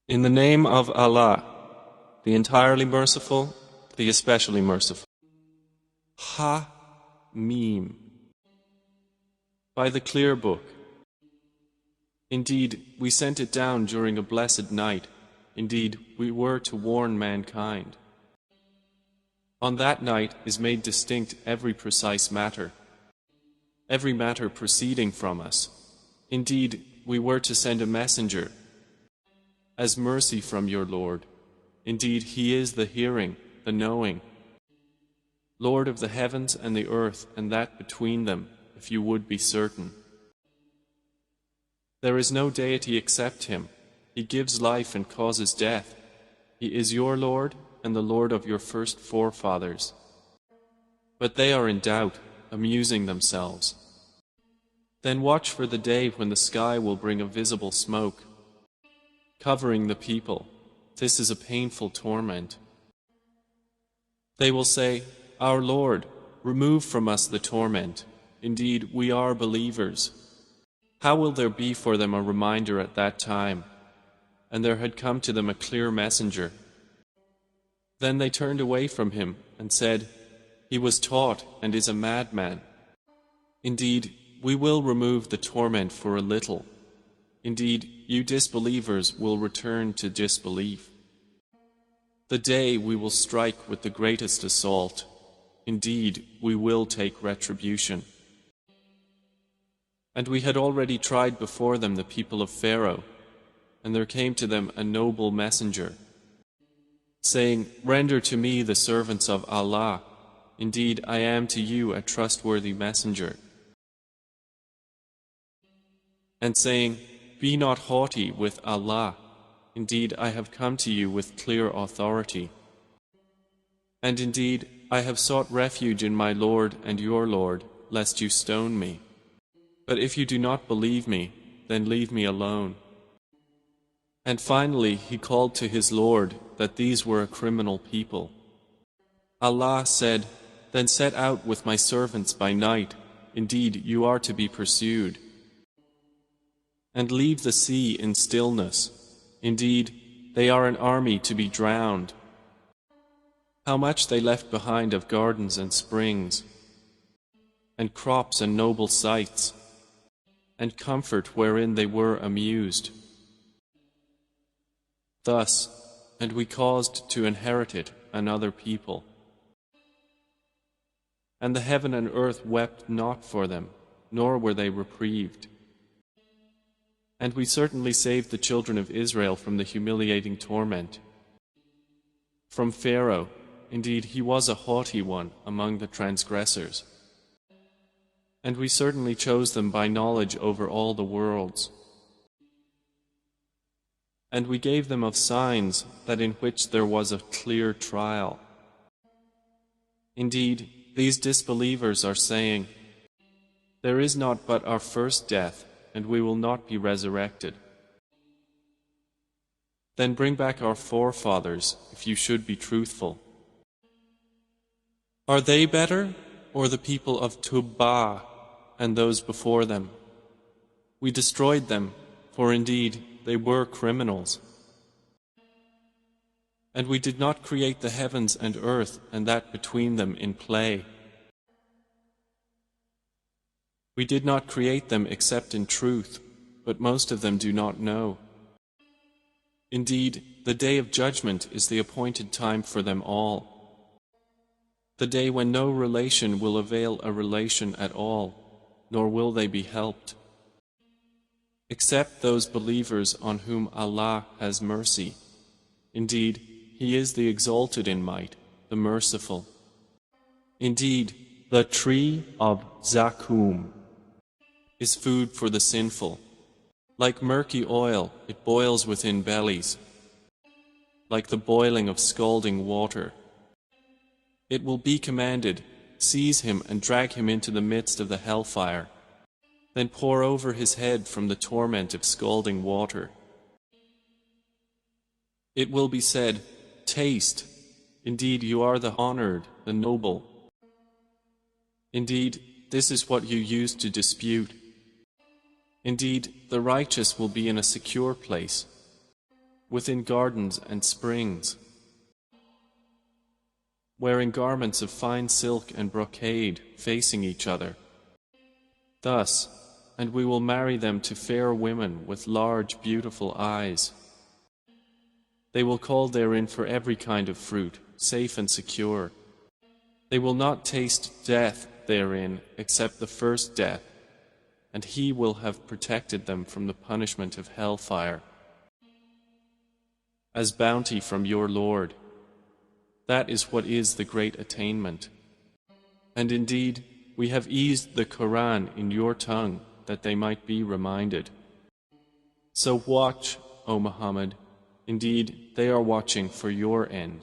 In the name of Allah, the entirely merciful, the especially merciful. Ha-Mim. By the clear book. Indeed, we sent it down during a blessed night. Indeed, we were to warn mankind. On that night is made distinct every precise matter, every matter proceeding from us. Indeed, we were to send a messenger as mercy from your Lord. Indeed, He is the hearing, the knowing, Lord of the heavens and the earth and that between them, if you would be certain. There is no deity except Him. He gives life and causes death. He is your Lord and the Lord of your first forefathers. But they are in doubt, amusing themselves. Then watch for the day when the sky will bring a visible smoke, covering the people. This is a painful torment. They will say, Our Lord, remove from us the torment. Indeed, we are believers. How will there be for them a reminder at that time? And there had come to them a clear messenger. Then they turned away from him and said, He was taught and is a madman. Indeed, we will remove the torment for a little. Indeed, you disbelievers will return to disbelief. The day we will strike with the greatest assault. Indeed, we will take retribution. And we had already tried before them the people of Pharaoh, and there came to them a noble messenger, saying, Render to me the servants of Allah. Indeed, I am to you a trustworthy messenger. And saying, Be not haughty with Allah. Indeed, I have come to you with clear authority. And indeed, I have sought refuge in my Lord and your Lord, lest you stone me. But if you do not believe me, then leave me alone. And finally, he called to his Lord that these were a criminal people. Allah said, Then set out with my servants by night. Indeed, you are to be pursued. And leave the sea in stillness. Indeed, they are an army to be drowned. How much they left behind of gardens and springs, and crops and noble sights, and comfort wherein they were amused. Thus, and we caused to inherit it another people. And the heaven and earth wept not for them, nor were they reprieved. And we certainly saved the children of Israel from the humiliating torment. From Pharaoh, indeed he was a haughty one among the transgressors. And we certainly chose them by knowledge over all the worlds. And we gave them of signs that in which there was a clear trial. Indeed, these disbelievers are saying, There is not but our first death, and we will not be resurrected. Then bring back our forefathers, if you should be truthful. Are they better, or the people of Tubba and those before them? We destroyed them, for indeed they were criminals. And we did not create the heavens and earth and that between them in play. We did not create them except in truth, but most of them do not know. Indeed, the day of judgment is the appointed time for them all. The day when no relation will avail a relation at all, nor will they be helped. Except those believers on whom Allah has mercy. Indeed, He is the exalted in might, the merciful. Indeed, the tree of Zakum is food for the sinful. Like murky oil, it boils within bellies, like the boiling of scalding water. It will be commanded, Seize him and drag him into the midst of the hellfire, then pour over his head from the torment of scalding water. It will be said, Taste, indeed you are the honored, the noble. Indeed, this is what you used to dispute. Indeed, the righteous will be in a secure place. within gardens and springs, wearing garments of fine silk and brocade facing each other. Thus, and we will marry them to fair women with large, beautiful eyes. They will call therein for every kind of fruit, safe and secure. They will not taste death therein except the first death, and He will have protected them from the punishment of hellfire. As bounty from your Lord, that is what is the great attainment. And indeed, we have eased the Koran in your tongue that they might be reminded. So watch, O Muhammad, indeed they are watching for your end.